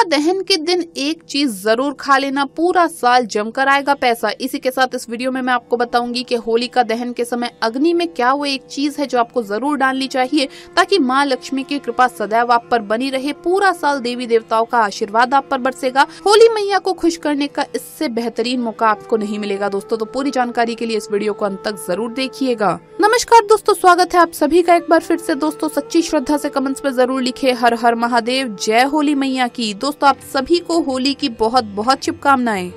दहन के दिन एक चीज जरूर खा लेना, पूरा साल जमकर आएगा पैसा। इसी के साथ इस वीडियो में मैं आपको बताऊंगी कि होलिका दहन के समय अग्नि में क्या वो एक चीज है जो आपको जरूर डालनी चाहिए ताकि माँ लक्ष्मी की कृपा सदैव आप पर बनी रहे। पूरा साल देवी देवताओं का आशीर्वाद आप पर बरसेगा। होली मैया को खुश करने का इससे बेहतरीन मौका आपको नहीं मिलेगा दोस्तों। तो पूरी जानकारी के लिए इस वीडियो को अंत तक जरूर देखिएगा। नमस्कार दोस्तों, स्वागत है आप सभी का एक बार फिर से। दोस्तों सच्ची श्रद्धा से कमेंट्स में जरूर लिखे हर हर महादेव, जय होली मैया की। दोस्तों आप सभी को होली की बहुत बहुत शुभकामनाएं।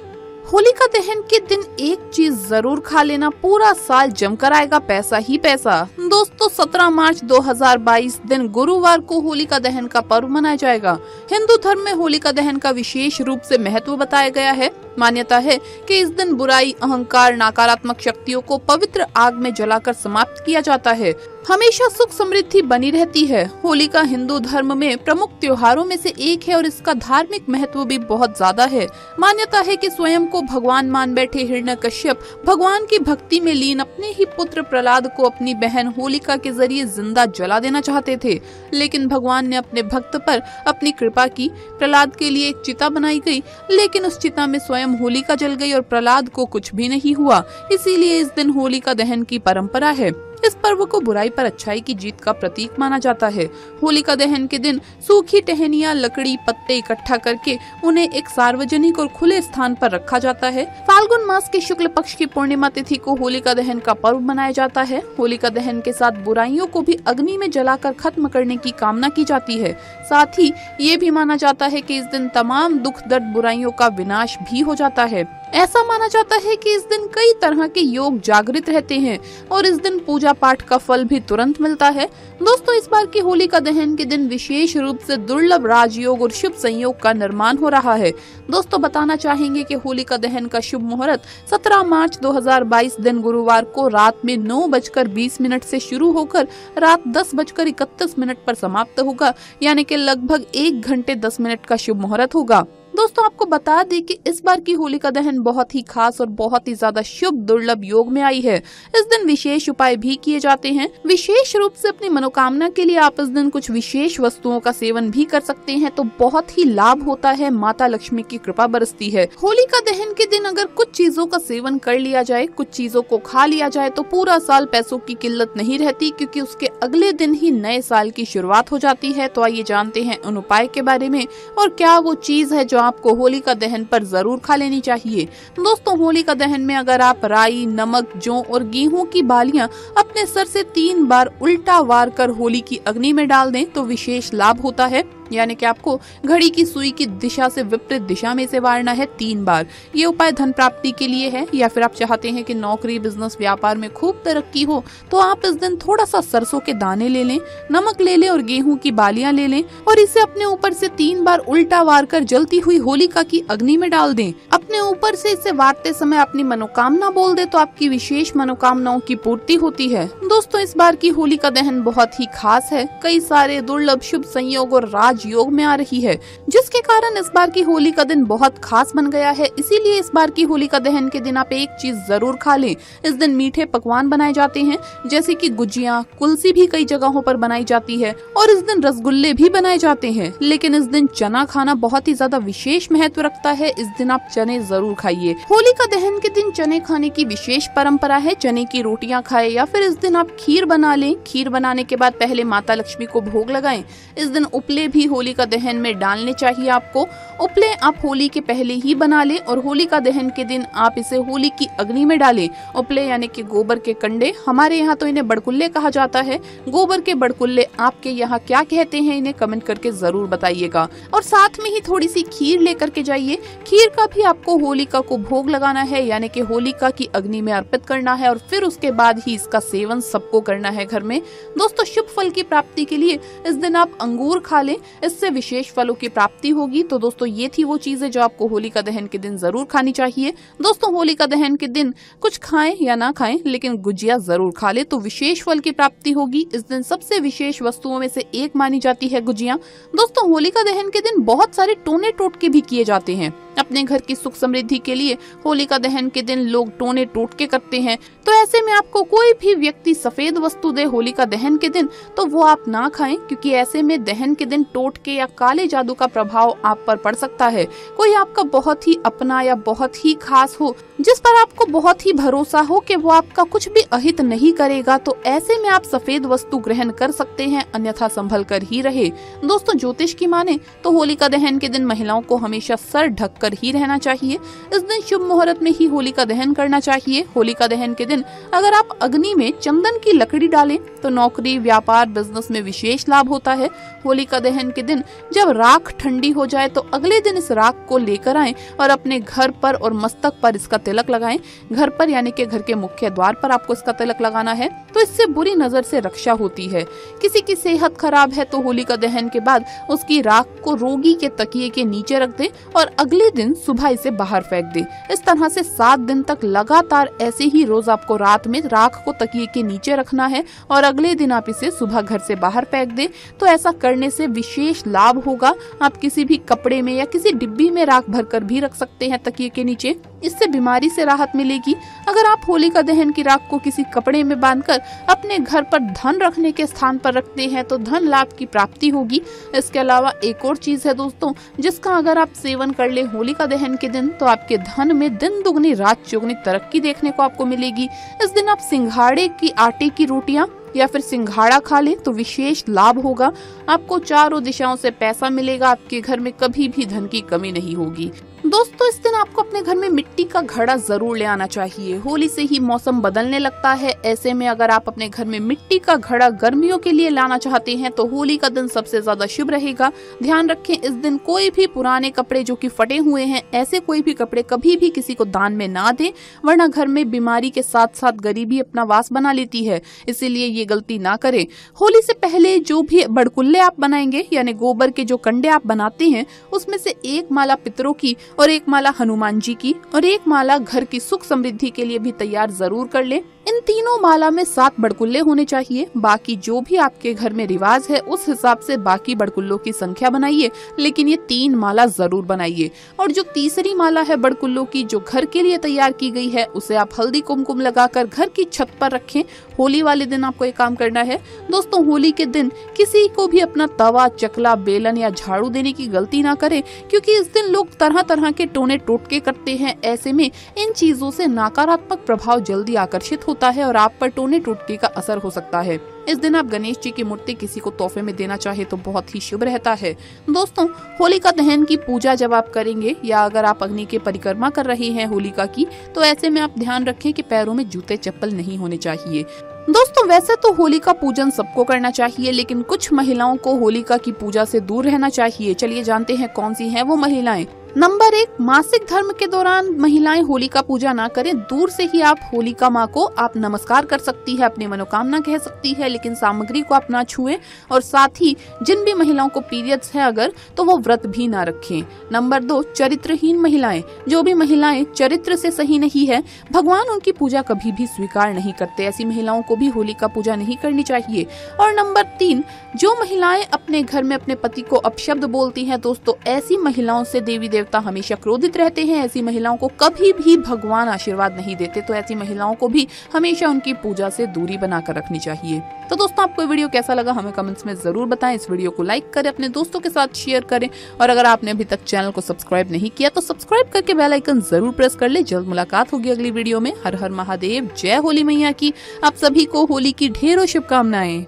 होलिका दहन के दिन एक चीज जरूर खा लेना, पूरा साल जमकर आएगा पैसा ही पैसा। दोस्तों 17 मार्च 2022 दिन गुरुवार को होलिका दहन का पर्व मनाया जाएगा। हिंदू धर्म में होलिका दहन का विशेष रूप से महत्व बताया गया है। मान्यता है कि इस दिन बुराई, अहंकार, नकारात्मक शक्तियों को पवित्र आग में जलाकर समाप्त किया जाता है। हमेशा सुख समृद्धि बनी रहती है। होलिका हिंदू धर्म में प्रमुख त्योहारों में से एक है और इसका धार्मिक महत्व भी बहुत ज्यादा है। मान्यता है कि स्वयं को भगवान मान बैठे हिरण्यकश्यप भगवान की भक्ति में लीन अपने ही पुत्र प्रहलाद को अपनी बहन होलिका के जरिए जिंदा जला देना चाहते थे, लेकिन भगवान ने अपने भक्त पर अपनी कृपा की। प्रहलाद के लिए एक चिता बनाई गई, लेकिन उस चिता में स्वयं होलिका जल गई और प्रहलाद को कुछ भी नहीं हुआ। इसीलिए इस दिन होलिका दहन की परंपरा है। इस पर्व को बुराई पर अच्छाई की जीत का प्रतीक माना जाता है। होलिका दहन के दिन सूखी टहनियां, लकड़ी, पत्ते इकट्ठा करके उन्हें एक सार्वजनिक और खुले स्थान पर रखा जाता है। फाल्गुन मास के शुक्ल पक्ष की पूर्णिमा तिथि को होलिका दहन का पर्व मनाया जाता है। होलिका दहन के साथ बुराइयों को भी अग्नि में जलाकर खत्म करने की कामना की जाती है। साथ ही ये भी माना जाता है कि इस दिन तमाम दुख दर्द बुराइयों का विनाश भी हो जाता है। ऐसा माना जाता है कि इस दिन कई तरह के योग जागृत रहते हैं और इस दिन पूजा पाठ का फल भी तुरंत मिलता है। दोस्तों इस बार की होलिका दहन के दिन विशेष रूप से दुर्लभ राजयोग और शुभ संयोग का निर्माण हो रहा है। दोस्तों बताना चाहेंगे कि होलिका दहन का शुभ मुहूर्त 17 मार्च 2022 दिन गुरुवार को रात में 9:20 से शुरू होकर रात 10:31 पर समाप्त होगा, यानी कि लगभग 1 घंटे 10 मिनट का शुभ मुहूर्त होगा। दोस्तों आपको बता दें कि इस बार की होलिका दहन बहुत ही खास और बहुत ही ज्यादा शुभ दुर्लभ योग में आई है। इस दिन विशेष उपाय भी किए जाते हैं। विशेष रूप से अपनी मनोकामना के लिए आप इस दिन कुछ विशेष वस्तुओं का सेवन भी कर सकते हैं, तो बहुत ही लाभ होता है। माता लक्ष्मी की कृपा बरसती है। होलिका दहन के दिन अगर कुछ चीजों का सेवन कर लिया जाए, कुछ चीजों को खा लिया जाए, तो पूरा साल पैसों की किल्लत नहीं रहती, क्योंकि उसके अगले दिन ही नए साल की शुरुआत हो जाती है। तो आइए जानते हैं उन उपाय के बारे में और क्या वो चीज है जो आपको होलिका दहन पर जरूर खा लेनी चाहिए। दोस्तों होलिका दहन में अगर आप राई, नमक, जौ और गेहूं की बालियां अपने सर से 3 बार उल्टा वार कर होली की अग्नि में डाल दें तो विशेष लाभ होता है। यानी कि आपको घड़ी की सुई की दिशा से विपरीत दिशा में से वारना है 3 बार। ये उपाय धन प्राप्ति के लिए है, या फिर आप चाहते हैं कि नौकरी, बिजनेस, व्यापार में खूब तरक्की हो, तो आप इस दिन थोड़ा सा सरसों के दाने ले लें, नमक ले लें और गेहूं की बालियां ले लें और इसे अपने ऊपर से 3 बार उल्टा वार कर जलती हुई होलिका की अग्नि में डाल दें। अपने ऊपर से इसे वारते समय अपनी मनोकामना बोल दे तो आपकी विशेष मनोकामनाओं की पूर्ति होती है। दोस्तों इस बार की होलिका दहन बहुत ही खास है। कई सारे दुर्लभ शुभ संयोग और राज योग में आ रही है, जिसके कारण इस बार की होली का दिन बहुत खास बन गया है। इसीलिए इस बार की होलिका दहन के दिन आप एक चीज जरूर खा लें। इस दिन मीठे पकवान बनाए जाते हैं, जैसे कि गुजिया, कुल्सी भी कई जगहों पर बनाई जाती है और इस दिन रसगुल्ले भी बनाए जाते हैं। लेकिन इस दिन चना खाना बहुत ही ज्यादा विशेष महत्व रखता है। इस दिन आप चने जरूर खाइए। होलिका दहन के दिन चने खाने की विशेष परंपरा है। चने की रोटियां खाएं या फिर इस दिन आप खीर बना लें। खीर बनाने के बाद पहले माता लक्ष्मी को भोग लगाएं। इस दिन उपले भी होलिका दहन में डालने चाहिए आपको। उपले आप होली के पहले ही बना लें और होलिका दहन के दिन आप इसे होली की अग्नि में डालें। उपले यानी कि गोबर के कंडे, हमारे यहाँ तो इन्हें बड़कुल्ले कहा जाता है। गोबर के बड़कुल्ले आपके यहाँ क्या कहते हैं, इन्हें कमेंट करके जरूर बताइएगा। और साथ में ही थोड़ी सी खीर लेकर के जाइए। खीर का भी आपको होलिका को भोग लगाना है, यानी कि होलिका की अग्नि में अर्पित करना है और फिर उसके बाद ही इसका सेवन सबको करना है घर में। दोस्तों शुभ फल की प्राप्ति के लिए इस दिन आप अंगूर खा लें, इससे विशेष फलों की प्राप्ति होगी। तो दोस्तों ये थी वो चीजें जो आपको होलिका दहन के दिन जरूर खानी चाहिए। दोस्तों होलिका दहन के दिन कुछ खाएं या ना खाएं, लेकिन गुजिया जरूर खा ले तो विशेष फल की प्राप्ति होगी। इस दिन सबसे विशेष वस्तुओं में से एक मानी जाती है गुजिया। दोस्तों होलिका दहन के दिन बहुत सारे टोने टोटके भी किए जाते हैं। अपने घर की सुख समृद्धि के लिए होलिका दहन के दिन लोग टोने टोटके करते हैं। तो ऐसे में आपको कोई भी व्यक्ति सफेद वस्तु दे होलिका दहन के दिन तो वो आप ना खाएं, क्योंकि ऐसे में दहन के दिन टोटके या काले जादू का प्रभाव आप पर पड़ सकता है। कोई आपका बहुत ही अपना या बहुत ही खास हो, जिस पर आपको बहुत ही भरोसा हो कि वो आपका कुछ भी अहित नहीं करेगा, तो ऐसे में आप सफेद वस्तु ग्रहण कर सकते हैं, अन्यथा संभल कर ही रहे। दोस्तों, ज्योतिष की माने तो होलिका दहन के दिन महिलाओं को हमेशा सर ढककर ही रहना चाहिए। इस दिन शुभ मुहूर्त में ही होलिका दहन करना चाहिए। होलिका दहन के दिन अगर आप अग्नि में चंदन की लकड़ी डालें तो नौकरी, व्यापार, बिजनेस में विशेष लाभ होता है। होलिका दहन के दिन जब राख ठंडी हो जाए तो अगले दिन इस राख को लेकर आएं और अपने घर पर और मस्तक पर इसका तिलक लगाएं। घर पर यानी कि घर के मुख्य द्वार पर आपको इसका तिलक लगाना है, तो इससे बुरी नजर से रक्षा होती है। किसी की सेहत खराब है तो होलिका दहन के बाद उसकी राख को रोगी के तकिए के नीचे रख दे और अगले दिन सुबह इसे बाहर फेंक दे। इस तरह से 7 दिन तक लगातार ऐसे ही रोज आपको रात में राख को तकिए के नीचे रखना है और अगले दिन आप इसे सुबह घर से बाहर फेंक दे। तो ऐसा करने से विशेष लाभ होगा। आप किसी भी कपड़े में या किसी डिब्बी में राख भरकर भी रख सकते हैं तकिए के नीचे, इससे बीमारी से राहत मिलेगी। अगर आप होलिका दहन की राख को किसी कपड़े में बांधकर अपने घर पर धन रखने के स्थान पर रखते हैं तो धन लाभ की प्राप्ति होगी। इसके अलावा एक और चीज है दोस्तों, जिसका अगर आप सेवन कर ले होलिका दहन के दिन तो आपके धन में दिन दुगनी रात चौगुनी तरक्की देखने को आपको मिलेगी। इस दिन आप सिंघाड़े की आटे की रोटियां या फिर सिंघाड़ा खा ले तो विशेष लाभ होगा। आपको चारों दिशाओं से पैसा मिलेगा, आपके घर में कभी भी धन की कमी नहीं होगी। दोस्तों, इस दिन आपको अपने घर में मिट्टी का घड़ा जरूर ले आना चाहिए। होली से ही मौसम बदलने लगता है, ऐसे में अगर आप अपने घर में मिट्टी का घड़ा गर्मियों के लिए लाना चाहते हैं तो होली का दिन सबसे ज्यादा शुभ रहेगा। ध्यान रखें, इस दिन कोई भी पुराने कपड़े जो कि फटे हुए हैं, ऐसे कोई भी कपड़े कभी भी किसी को दान में ना दें, वरना घर में बीमारी के साथ साथ गरीबी अपना वास बना लेती है। इसीलिए ये गलती ना करें। होली से पहले जो भी बड़कुल्ले आप बनाएंगे यानी गोबर के जो कंडे आप बनाते हैं, उसमें से एक माला पितरों की और एक माला हनुमान जी की और एक माला घर की सुख समृद्धि के लिए भी तैयार जरूर कर ले। इन तीनों माला में 7 बड़कुल्ले होने चाहिए। बाकी जो भी आपके घर में रिवाज है उस हिसाब से बाकी बड़कुल्लों की संख्या बनाइए, लेकिन ये 3 माला जरूर बनाइए। और जो तीसरी माला है बड़कुल्लों की जो घर के लिए तैयार की गई है, उसे आप हल्दी कुमकुम लगाकर घर की छत पर रखें। होली वाले दिन आपको ये काम करना है। दोस्तों, होली के दिन किसी को भी अपना तवा, चकला, बेलन या झाड़ू देने की गलती ना करें, क्योंकि इस दिन लोग तरह तरह के टोने टोटके करते हैं। ऐसे में इन चीजों से नकारात्मक प्रभाव जल्दी आकर्षित होता है और आप पर टोने टोटके का असर हो सकता है। इस दिन आप गणेश जी की मूर्ति किसी को तोहफे में देना चाहे तो बहुत ही शुभ रहता है। दोस्तों, होलिका दहन की पूजा जब आप करेंगे या अगर आप अग्नि की परिक्रमा कर रहे हैं होलिका की, तो ऐसे में आप ध्यान रखें कि पैरों में जूते चप्पल नहीं होने चाहिए। दोस्तों, वैसे तो होलिका पूजन सबको करना चाहिए, लेकिन कुछ महिलाओं को होलिका की पूजा से दूर रहना चाहिए। चलिए जानते हैं कौन सी हैं वो महिलाएं। नंबर 1, मासिक धर्म के दौरान महिलाएं होलिका पूजा ना करें। दूर से ही आप होलिका माँ को आप नमस्कार कर सकती है, अपनी मनोकामना कह सकती है, लेकिन सामग्री को आप ना छुएं। और साथ ही जिन भी महिलाओं को पीरियड्स है अगर, तो वो व्रत भी ना रखें। नंबर 2, चरित्रहीन महिलाएं। जो भी महिलाएं चरित्र से सही नहीं है, भगवान उनकी पूजा कभी भी स्वीकार नहीं करते। ऐसी महिलाओं को भी होलिका पूजा नहीं करनी चाहिए। और नंबर 3, जो महिलाएं अपने घर में अपने पति को अपशब्द बोलती हैं, दोस्तों ऐसी महिलाओं से देवी देवता हमेशा क्रोधित रहते हैं। ऐसी महिलाओं को कभी भी भगवान आशीर्वाद नहीं देते, तो ऐसी महिलाओं को भी हमेशा उनकी पूजा से दूरी बनाकर रखनी चाहिए। तो दोस्तों, आपको वीडियो कैसा लगा हमें कमेंट्स में जरूर बताएं। इस वीडियो को लाइक करें, अपने दोस्तों के साथ शेयर करें और अगर आपने अभी तक चैनल को सब्सक्राइब नहीं किया तो सब्सक्राइब करके बेल आइकन जरूर प्रेस कर ले। जल्द मुलाकात होगी अगली वीडियो में। हर हर महादेव, जय होली मैया की। आप सभी को होली की ढेरों शुभकामनाएं।